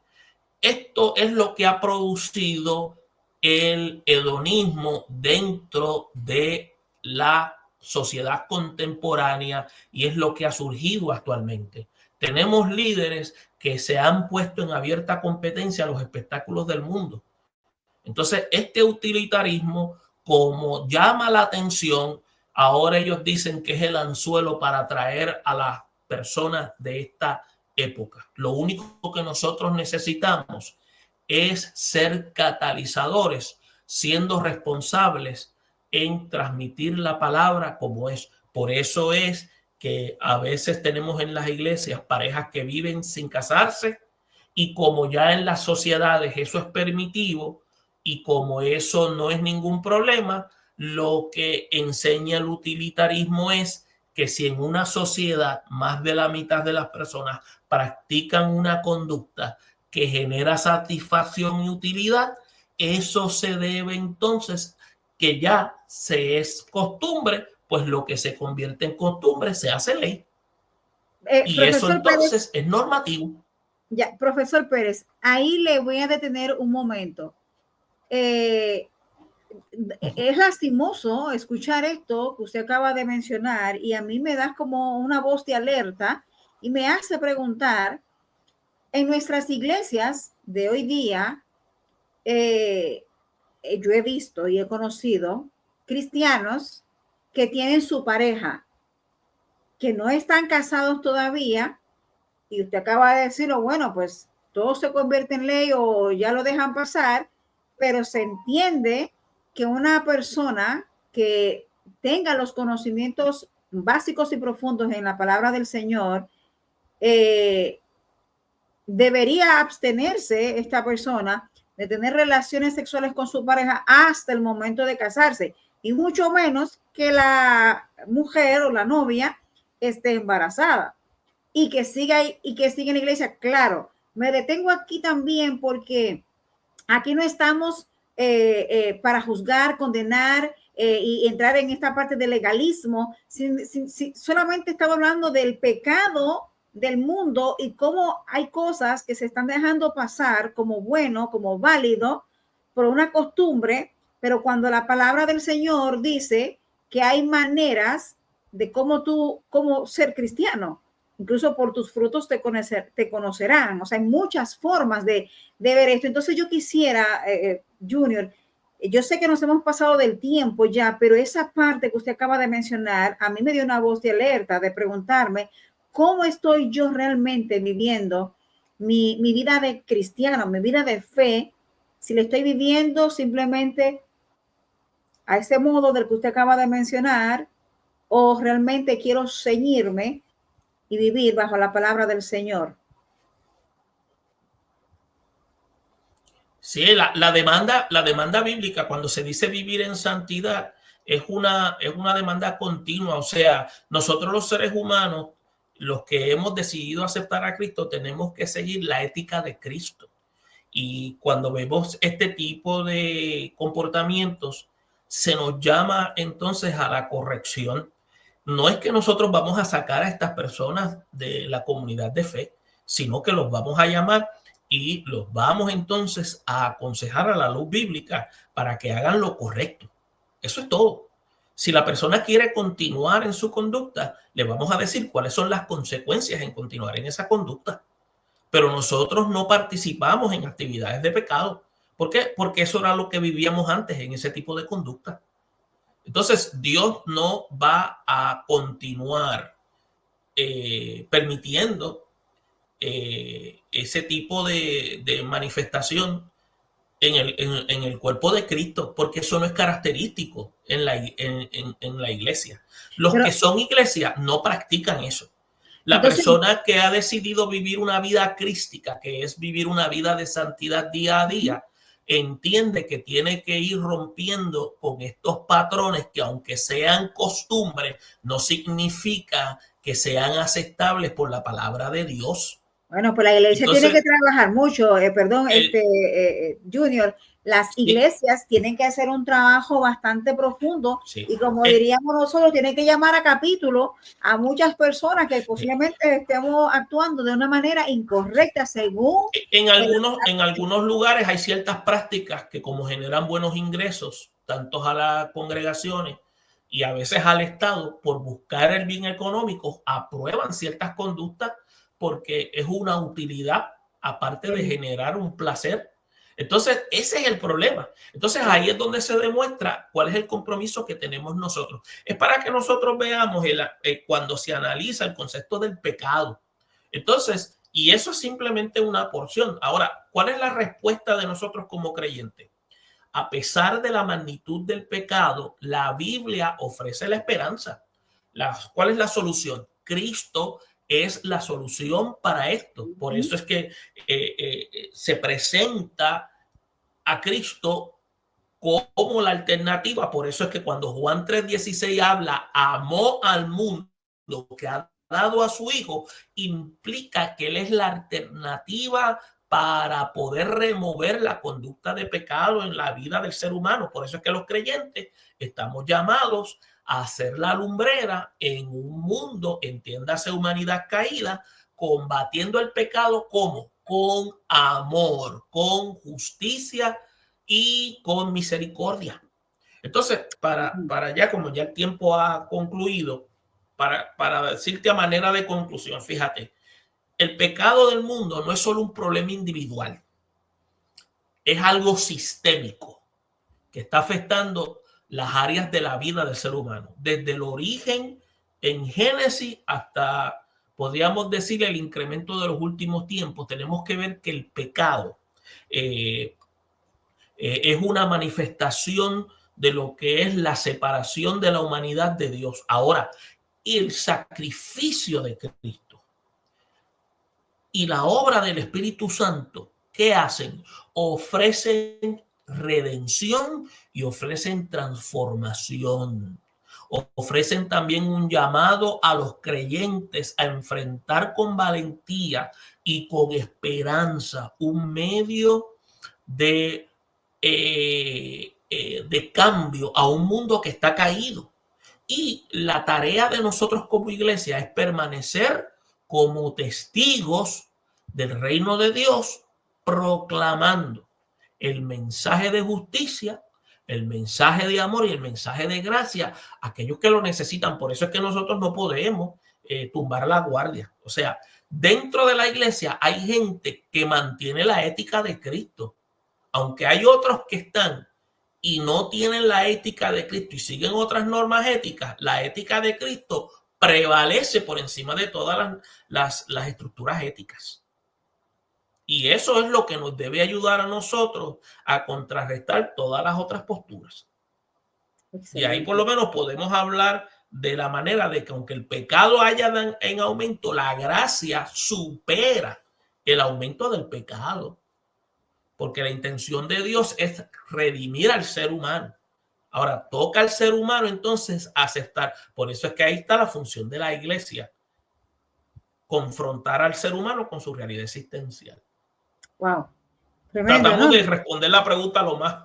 Esto es lo que ha producido el hedonismo dentro de la sociedad contemporánea y es lo que ha surgido actualmente. Tenemos líderes que se han puesto en abierta competencia a los espectáculos del mundo. Entonces, este utilitarismo, como llama la atención, ahora ellos dicen que es el anzuelo para atraer a las personas de esta época. Lo único que nosotros necesitamos es ser catalizadores, siendo responsables en transmitir la palabra como es. Por eso es que a veces tenemos en las iglesias parejas que viven sin casarse y como ya en las sociedades eso es permitido y como eso no es ningún problema, lo que enseña el utilitarismo es que si en una sociedad más de la mitad de las personas practican una conducta que genera satisfacción y utilidad, eso se debe entonces que ya se es costumbre, pues lo que se convierte en costumbre se hace ley. Y eso entonces Pérez, es normativo. Ya, profesor Pérez, ahí le voy a detener un momento. Es lastimoso escuchar esto que usted acaba de mencionar y a mí me da como una voz de alerta y me hace preguntar, en nuestras iglesias de hoy día, yo he visto y he conocido cristianos que tienen su pareja, que no están casados todavía, y usted acaba de decirlo, bueno, pues todo se convierte en ley o ya lo dejan pasar, pero se entiende que una persona que tenga los conocimientos básicos y profundos en la palabra del Señor, debería abstenerse esta persona de tener relaciones sexuales con su pareja hasta el momento de casarse, y mucho menos que la mujer o la novia esté embarazada y que siga en la iglesia. Claro, me detengo aquí también porque aquí no estamos para juzgar, condenar y entrar en esta parte del legalismo. Solamente estaba hablando del pecado del mundo y cómo hay cosas que se están dejando pasar como bueno, como válido por una costumbre, pero cuando la palabra del Señor dice que hay maneras de cómo ser cristiano, incluso por tus frutos te conocerán. O sea, hay muchas formas de ver esto. Entonces yo quisiera, Junior, yo sé que nos hemos pasado del tiempo ya, pero esa parte que usted acaba de mencionar, a mí me dio una voz de alerta de preguntarme cómo estoy yo realmente viviendo mi vida de cristiano, mi vida de fe, si le estoy viviendo simplemente a ese modo del que usted acaba de mencionar, o realmente quiero ceñirme y vivir bajo la palabra del Señor. Sí, la demanda bíblica, cuando se dice vivir en santidad, es una demanda continua. O sea, nosotros los seres humanos los que hemos decidido aceptar a Cristo tenemos que seguir la ética de Cristo. Y cuando vemos este tipo de comportamientos, se nos llama entonces a la corrección. No es que nosotros vamos a sacar a estas personas de la comunidad de fe, sino que los vamos a llamar y los vamos entonces a aconsejar a la luz bíblica para que hagan lo correcto. Eso es todo. Si la persona quiere continuar en su conducta, le vamos a decir cuáles son las consecuencias en continuar en esa conducta. Pero nosotros no participamos en actividades de pecado. ¿Por qué? Porque eso era lo que vivíamos antes en ese tipo de conducta. Entonces, Dios no va a continuar permitiendo ese tipo de manifestación en el cuerpo de Cristo, porque eso no es característico en la iglesia. Los que son iglesia no practican eso. La persona que ha decidido vivir una vida crística, que es vivir una vida de santidad día a día, entiende que tiene que ir rompiendo con estos patrones que, aunque sean costumbres, no significa que sean aceptables por la palabra de Dios. Bueno, pues la iglesia tiene que trabajar mucho, Junior. Las iglesias tienen que hacer un trabajo bastante profundo y, como diríamos nosotros, tienen que llamar a capítulo a muchas personas que posiblemente estemos actuando de una manera incorrecta según... En algunos lugares hay ciertas prácticas que, como generan buenos ingresos, tanto a las congregaciones y a veces al Estado, por buscar el bien económico, aprueban ciertas conductas porque es una utilidad, aparte de generar un placer. Entonces, ese es el problema. Entonces, ahí es donde se demuestra cuál es el compromiso que tenemos nosotros. Es para que nosotros veamos cuando se analiza el concepto del pecado. Entonces, y eso es simplemente una porción. Ahora, ¿cuál es la respuesta de nosotros como creyentes? A pesar de la magnitud del pecado, la Biblia ofrece la esperanza. ¿Cuál es la solución? Cristo es la solución para esto. Por eso es que se presenta a Cristo como la alternativa. Por eso es que cuando Juan 3:16 habla, amó al mundo que ha dado a su Hijo, implica que Él es la alternativa para poder remover la conducta de pecado en la vida del ser humano. Por eso es que los creyentes estamos llamados a hacer la lumbrera en un mundo, entiéndase, humanidad caída, combatiendo el pecado como con amor, con justicia y con misericordia. Entonces, para ya, como ya el tiempo ha concluido, para decirte a manera de conclusión, fíjate, el pecado del mundo no es solo un problema individual, es algo sistémico que está afectando las áreas de la vida del ser humano, desde el origen en Génesis hasta, podríamos decir, el incremento de los últimos tiempos. Tenemos que ver que el pecado es una manifestación de lo que es la separación de la humanidad de Dios. Ahora, el sacrificio de Cristo y la obra del Espíritu Santo, ¿qué hacen? Ofrecen redención y ofrecen transformación. Ofrecen también un llamado a los creyentes a enfrentar con valentía y con esperanza un medio de cambio a un mundo que está caído. Y la tarea de nosotros como iglesia es permanecer como testigos del reino de Dios, proclamando el mensaje de justicia, el mensaje de amor y el mensaje de gracia a aquellos que lo necesitan. Por eso es que nosotros no podemos tumbar la guardia. O sea, dentro de la iglesia hay gente que mantiene la ética de Cristo, aunque hay otros que están y no tienen la ética de Cristo y siguen otras normas éticas. La ética de Cristo prevalece por encima de todas las estructuras éticas. Y eso es lo que nos debe ayudar a nosotros a contrarrestar todas las otras posturas. Excelente. Y ahí por lo menos podemos hablar de la manera de que, aunque el pecado haya en aumento, la gracia supera el aumento del pecado. Porque la intención de Dios es redimir al ser humano. Ahora toca al ser humano entonces aceptar. Por eso es que ahí está la función de la iglesia. confrontar al ser humano con su realidad existencial. Wow. Tremendo, Tratamos ¿no? de responder la pregunta lo más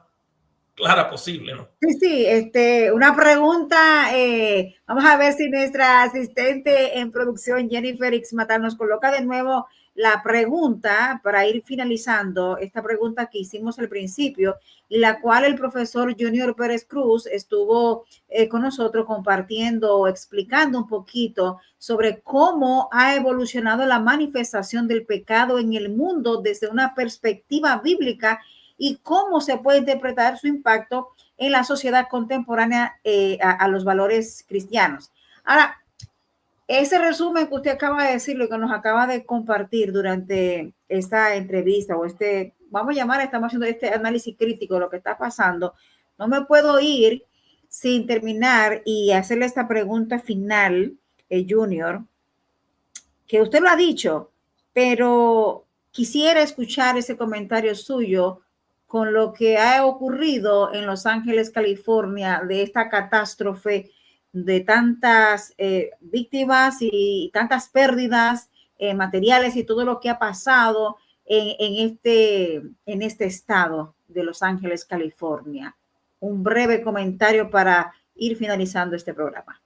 clara posible, ¿no? Sí, una pregunta, vamos a ver si nuestra asistente en producción, Jennifer Ixmatal, nos coloca de nuevo la pregunta para ir finalizando esta pregunta que hicimos al principio y la cual el profesor Junior Pérez Cruz estuvo con nosotros compartiendo, explicando un poquito sobre cómo ha evolucionado la manifestación del pecado en el mundo desde una perspectiva bíblica y cómo se puede interpretar su impacto en la sociedad contemporánea a los valores cristianos. Ahora, ese resumen que usted acaba de decir, lo que nos acaba de compartir durante esta entrevista o vamos a llamar, estamos haciendo este análisis crítico de lo que está pasando, no me puedo ir sin terminar y hacerle esta pregunta final, Junior, que usted lo ha dicho, pero quisiera escuchar ese comentario suyo con lo que ha ocurrido en Los Ángeles, California, de esta catástrofe, de tantas víctimas y tantas pérdidas materiales y todo lo que ha pasado en este estado de Los Ángeles, California. Un breve comentario para ir finalizando este programa.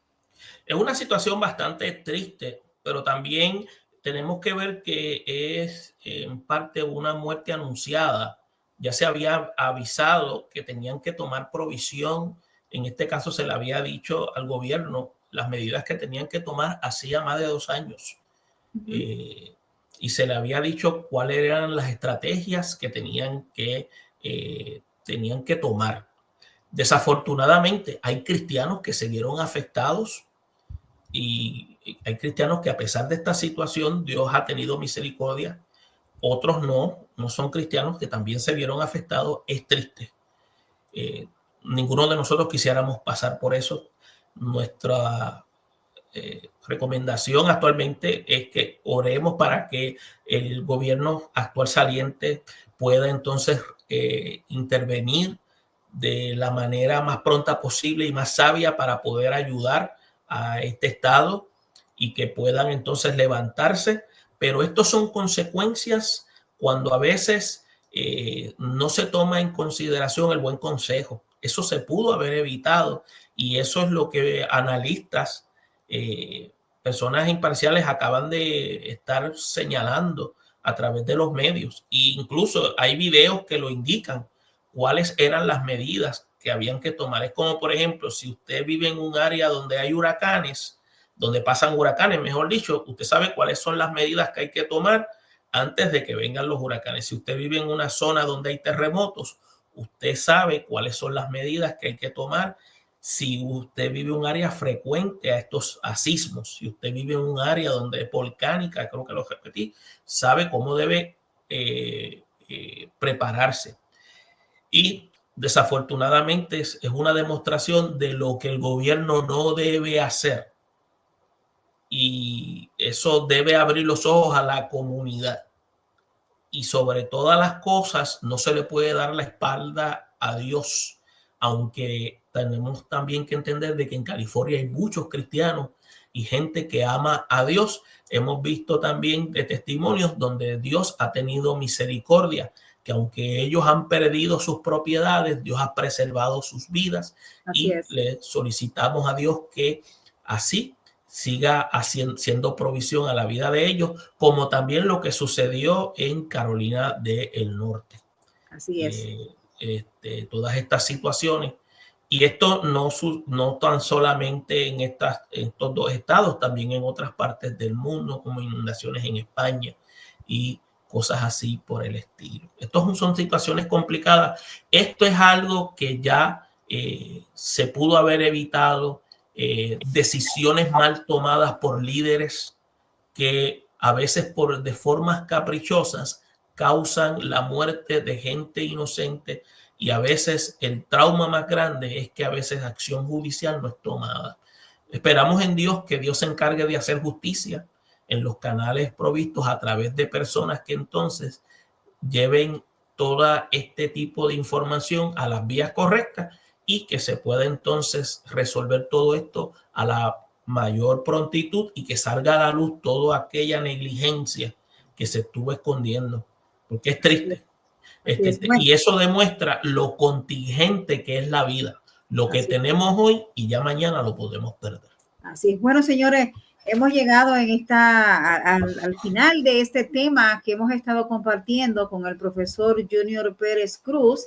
Es una situación bastante triste, pero también tenemos que ver que es en parte una muerte anunciada. Ya se había avisado que tenían que tomar provisión. En este caso se le había dicho al gobierno las medidas que tenían que tomar hacía más de 2 años. Y se le había dicho cuáles eran las estrategias que tenían que tomar. Desafortunadamente hay cristianos que se vieron afectados y hay cristianos que a pesar de esta situación Dios ha tenido misericordia. Otros no son cristianos que también se vieron afectados. Es triste. Ninguno de nosotros quisiéramos pasar por eso. Nuestra recomendación actualmente es que oremos para que el gobierno actual saliente pueda entonces intervenir de la manera más pronta posible y más sabia para poder ayudar a este estado y que puedan entonces levantarse. Pero estos son consecuencias cuando a veces no se toma en consideración el buen consejo. Eso se pudo haber evitado y eso es lo que analistas, personas imparciales acaban de estar señalando a través de los medios. E incluso hay videos que lo indican cuáles eran las medidas que habían que tomar. Es como, por ejemplo, si usted vive en un área donde hay huracanes, donde pasan huracanes, mejor dicho, usted sabe cuáles son las medidas que hay que tomar antes de que vengan los huracanes. Si usted vive en una zona donde hay terremotos, usted sabe cuáles son las medidas que hay que tomar. Si usted vive en un área frecuente a estos sismos, si usted vive en un área donde es volcánica, creo que lo repetí, sabe cómo debe prepararse. Y desafortunadamente es una demostración de lo que el gobierno no debe hacer. Y eso debe abrir los ojos a la comunidad. Y sobre todas las cosas, no se le puede dar la espalda a Dios, aunque tenemos también que entender de que en California hay muchos cristianos y gente que ama a Dios. Hemos visto también de testimonios donde Dios ha tenido misericordia, que aunque ellos han perdido sus propiedades, Dios ha preservado sus vidas. Así es. Le solicitamos a Dios que así siga siendo provisión a la vida de ellos, como también lo que sucedió en Carolina del Norte. Así es. Todas estas situaciones. Y esto no tan solamente en estos 2 estados, también en otras partes del mundo, como inundaciones en España y cosas así por el estilo. Estos son situaciones complicadas. Esto es algo que ya se pudo haber evitado. Decisiones mal tomadas por líderes que a veces de formas caprichosas causan la muerte de gente inocente, y a veces el trauma más grande es que a veces acción judicial no es tomada. Esperamos en Dios que Dios se encargue de hacer justicia en los canales provistos a través de personas que entonces lleven todo este tipo de información a las vías correctas y que se pueda entonces resolver todo esto a la mayor prontitud y que salga a la luz toda aquella negligencia que se estuvo escondiendo, porque es triste. Y eso demuestra lo contingente que es la vida, lo que tenemos hoy y ya mañana lo podemos perder. Así es. Bueno, señores, hemos llegado al final de este tema que hemos estado compartiendo con el profesor Junior Pérez Cruz,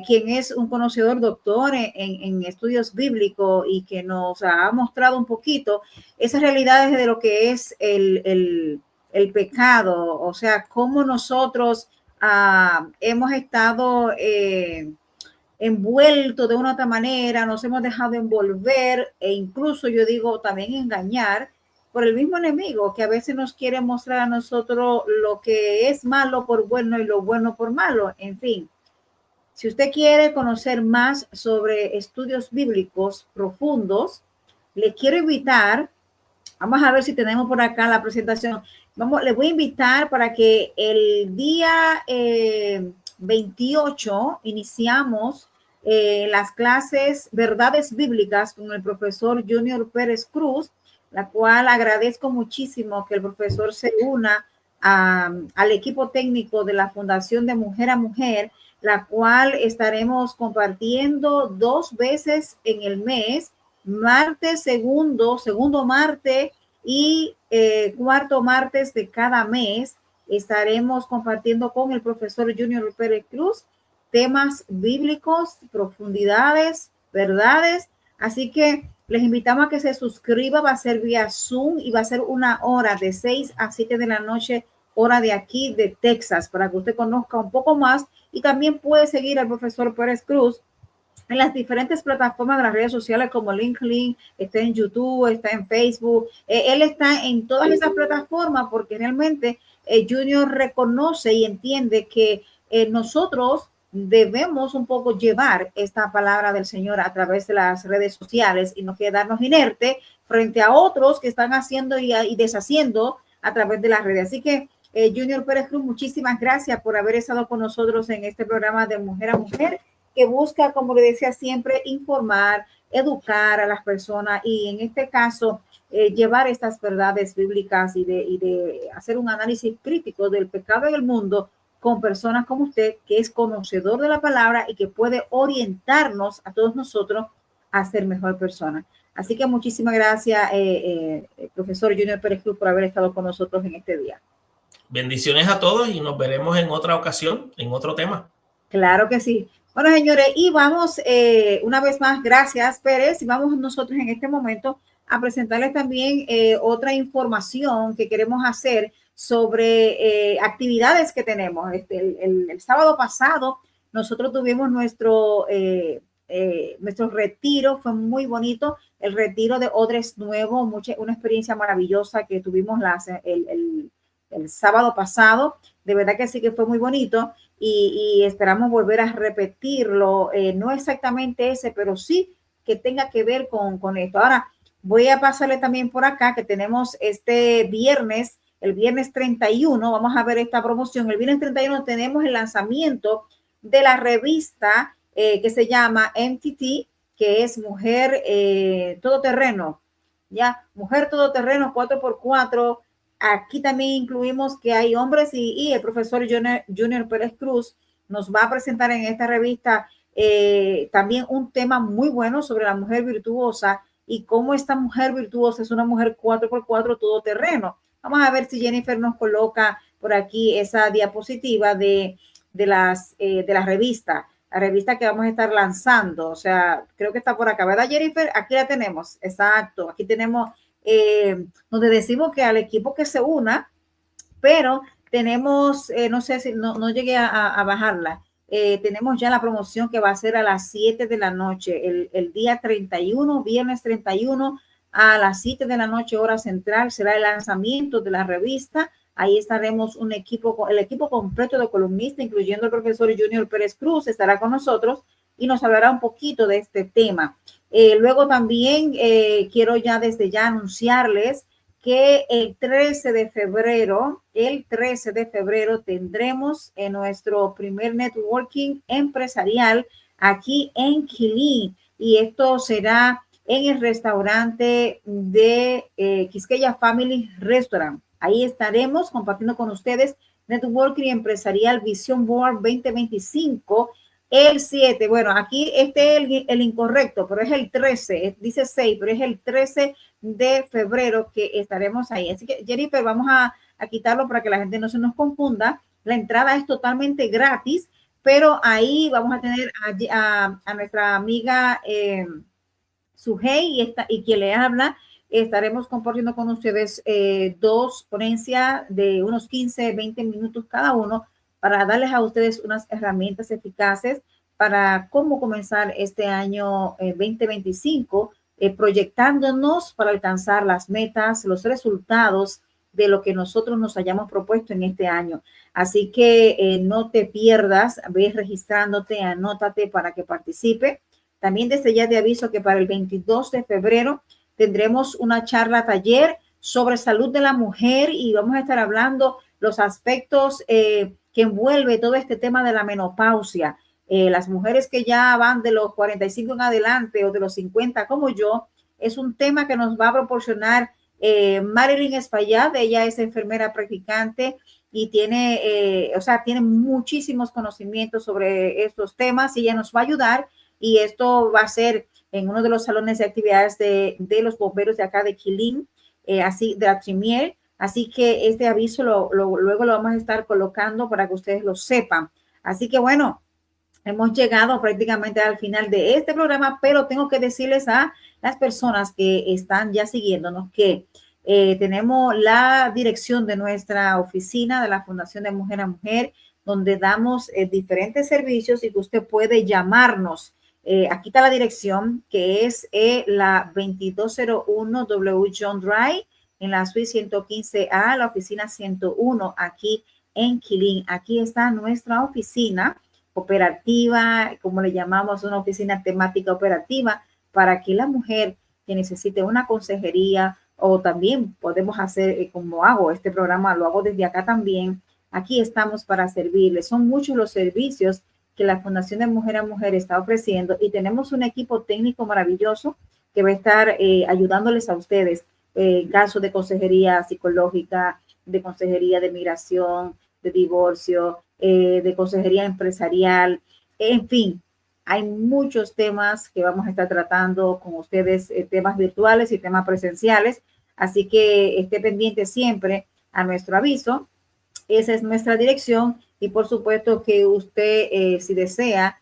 quien es un conocedor doctor en estudios bíblicos y que nos ha mostrado un poquito esas realidades de lo que es el pecado, o sea, cómo nosotros hemos estado envuelto de una otra manera, nos hemos dejado envolver e incluso yo digo también engañar por el mismo enemigo que a veces nos quiere mostrar a nosotros lo que es malo por bueno y lo bueno por malo. En fin, si usted quiere conocer más sobre estudios bíblicos profundos, le quiero invitar, vamos a ver si tenemos por acá la presentación, le voy a invitar para que el día 28 iniciamos las clases Verdades Bíblicas con el profesor Junior Pérez Cruz, la cual agradezco muchísimo que el profesor se una al equipo técnico de la Fundación de Mujer a Mujer, la cual estaremos compartiendo 2 veces en el mes, martes, segundo martes y cuarto martes de cada mes. Estaremos compartiendo con el profesor Junior Pérez Cruz temas bíblicos, profundidades, verdades. Así que les invitamos a que se suscriba. Va a ser vía Zoom y va a ser 1 hora de 6 a 7 de la noche, hora de aquí de Texas, para que usted conozca un poco más. Y también puede seguir al profesor Pérez Cruz en las diferentes plataformas de las redes sociales como LinkedIn, está en YouTube, está en Facebook. Él está en todas esas plataformas porque realmente Junior reconoce y entiende que nosotros debemos un poco llevar esta palabra del Señor a través de las redes sociales y no quedarnos inerte frente a otros que están haciendo y deshaciendo a través de las redes. Así que Junior Pérez Cruz, muchísimas gracias por haber estado con nosotros en este programa de Mujer a Mujer, que busca, como le decía siempre, informar, educar a las personas y en este caso llevar estas verdades bíblicas y de hacer un análisis crítico del pecado en el mundo con personas como usted, que es conocedor de la palabra y que puede orientarnos a todos nosotros a ser mejor persona. Así que muchísimas gracias, profesor Junior Pérez Cruz, por haber estado con nosotros en este día. Bendiciones a todos y nos veremos en otra ocasión, en otro tema. Claro que sí. Bueno, señores, y vamos una vez más, gracias, Pérez, y vamos nosotros en este momento a presentarles también otra información que queremos hacer sobre actividades que tenemos. El sábado pasado nosotros tuvimos nuestro retiro, fue muy bonito, el retiro de Odres Nuevo, una experiencia maravillosa que tuvimos el sábado pasado. De verdad que sí que fue muy bonito y esperamos volver a repetirlo, no exactamente ese, pero sí que tenga que ver con esto. Ahora voy a pasarle también por acá que tenemos este viernes, el viernes 31, vamos a ver esta promoción. El viernes 31 tenemos el lanzamiento de la revista que se llama MTT, que es Mujer Todoterreno, ya, Mujer Todoterreno 4x4. Aquí también incluimos que hay hombres y el profesor Junior Pérez Cruz nos va a presentar en esta revista también un tema muy bueno sobre la mujer virtuosa y cómo esta mujer virtuosa es una mujer 4x4 todoterreno. Vamos a ver si Jennifer nos coloca por aquí esa diapositiva de la revista, la revista que vamos a estar lanzando. O sea, creo que está por acá, ¿verdad, Jennifer? Aquí la tenemos, exacto. Aquí tenemos donde decimos que al equipo que se una, pero tenemos, no sé si no llegué a bajarla. Tenemos ya la promoción que va a ser a las 7 de la noche, el día 31, viernes 31, a las 7 de la noche, hora central, será el lanzamiento de la revista. Ahí estaremos el equipo completo de columnistas, incluyendo el profesor Junior Pérez Cruz, estará con nosotros y nos hablará un poquito de este tema. Luego también quiero ya desde ya anunciarles que el 13 de febrero tendremos nuestro primer networking empresarial aquí en Quilín y esto será en el restaurante de Quisqueya Family Restaurant. Ahí estaremos compartiendo con ustedes Networking Empresarial Vision Board 2025, el 7. Bueno, aquí este es el incorrecto, pero es el 13, dice 6, pero es el 13 de febrero que estaremos ahí. Así que, Jennifer, vamos a quitarlo para que la gente no se nos confunda. La entrada es totalmente gratis, pero ahí vamos a tener a nuestra amiga Sujei y quien le habla. Estaremos compartiendo con ustedes dos ponencias de unos 15, 20 minutos cada uno para darles a ustedes unas herramientas eficaces para cómo comenzar este año 2025, proyectándonos para alcanzar las metas, los resultados de lo que nosotros nos hayamos propuesto en este año. Así que no te pierdas, ve registrándote, anótate para que participe. También desde ya te aviso que para el 22 de febrero tendremos una charla taller sobre salud de la mujer y vamos a estar hablando los aspectos que envuelve todo este tema de la menopausia. Las mujeres que ya van de los 45 en adelante o de los 50 como yo, es un tema que nos va a proporcionar Marilyn Espaillat. Ella es enfermera practicante y tiene muchísimos conocimientos sobre estos temas y ella nos va a ayudar. Y esto va a ser en uno de los salones de actividades de los bomberos de acá de Quilín, así de la Trimier. Así que este aviso luego lo vamos a estar colocando para que ustedes lo sepan. Así que bueno, hemos llegado prácticamente al final de este programa, pero tengo que decirles a las personas que están ya siguiéndonos que tenemos la dirección de nuestra oficina de la Fundación de Mujer a Mujer, donde damos diferentes servicios y que usted puede llamarnos. Aquí está la dirección, que es la 2201 W John Drive, en la suite 115A, la oficina 101, aquí en Quilín. Aquí está nuestra oficina operativa, como le llamamos, una oficina temática operativa, para que la mujer que necesite una consejería, o también podemos hacer, como hago este programa, lo hago desde acá también. Aquí estamos para servirles. Son muchos los servicios que la Fundación de Mujer a Mujer está ofreciendo y tenemos un equipo técnico maravilloso que va a estar ayudándoles a ustedes en casos de consejería psicológica, de consejería de migración, de divorcio, de consejería empresarial, en fin, hay muchos temas que vamos a estar tratando con ustedes, temas virtuales y temas presenciales, así que esté pendiente siempre a nuestro aviso. Esa es nuestra dirección y por supuesto que usted, si desea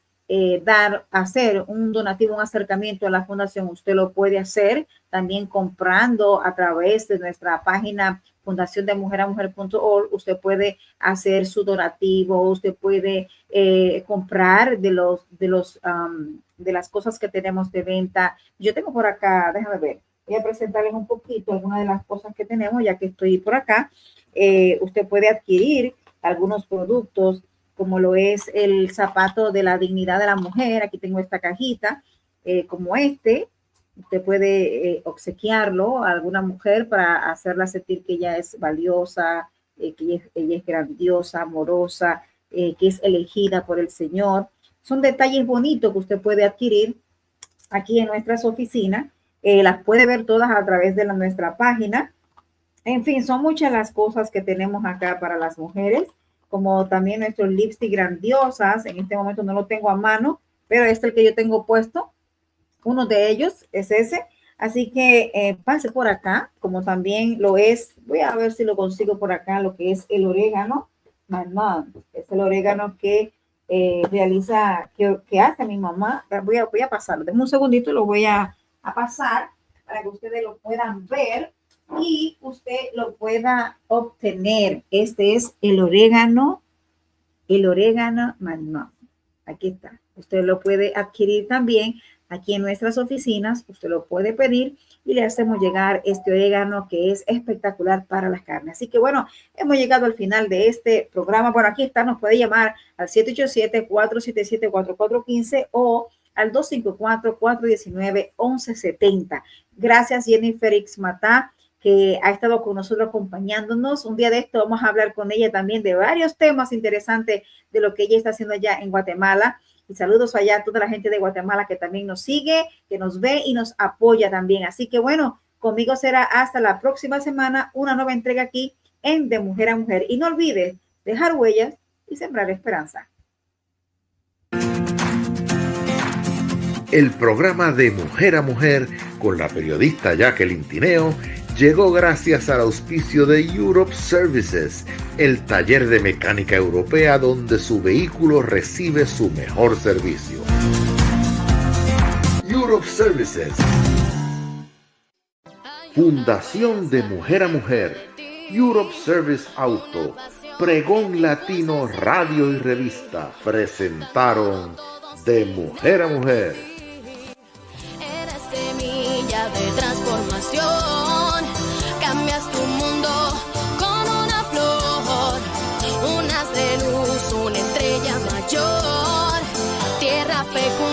hacer un donativo, un acercamiento a la fundación, usted lo puede hacer también comprando a través de nuestra página fundaciondemuheramujer.org. Usted puede hacer su donativo, usted puede comprar de las cosas que tenemos de venta. Yo tengo por acá, déjame ver, voy a presentarles un poquito algunas de las cosas que tenemos, ya que estoy por acá. Usted puede adquirir algunos productos, como lo es el zapato de la dignidad de la mujer. Aquí tengo esta cajita, como este. Usted puede obsequiarlo a alguna mujer para hacerla sentir que ella es valiosa, que ella es grandiosa, amorosa, que es elegida por el Señor. Son detalles bonitos que usted puede adquirir aquí en nuestras oficinas. Las puede ver todas a través de nuestra página. En fin, son muchas las cosas que tenemos acá para las mujeres, como también nuestros lipstick grandiosas. En este momento no lo tengo a mano, pero este es el que yo tengo puesto. Uno de ellos es ese. Así que pase por acá, como también lo es. Voy a ver si lo consigo por acá, lo que es el orégano. Es el orégano que realiza, que hace mi mamá. Voy a pasarlo. Denme un segundito y lo voy a pasar para que ustedes lo puedan ver y usted lo pueda obtener. Este es el orégano Magnum. Aquí está. Usted lo puede adquirir también aquí en nuestras oficinas. Usted lo puede pedir y le hacemos llegar este orégano que es espectacular para las carnes. Así que bueno, hemos llegado al final de este programa. Bueno, aquí está, nos puede llamar al 787-477-4415 o al 254-419-1170. Gracias, Jennifer Ixmatá, que ha estado con nosotros acompañándonos. Un día de esto vamos a hablar con ella también de varios temas interesantes de lo que ella está haciendo allá en Guatemala. Y saludos allá a toda la gente de Guatemala que también nos sigue, que nos ve y nos apoya también. Así que bueno, conmigo será hasta la próxima semana una nueva entrega aquí en De Mujer a Mujer. Y no olvides dejar huellas y sembrar esperanza. El programa de Mujer a Mujer con la periodista Jacqueline Tineo llegó gracias al auspicio de Europe Services, el taller de mecánica europea donde su vehículo recibe su mejor servicio. Europe Services. Fundación de Mujer a Mujer, Europe Service Auto, Pregón Latino Radio y Revista presentaron De Mujer a Mujer. Semilla de transformación, cambias tu mundo con una flor, un haz de luz, una estrella mayor, tierra fecunda.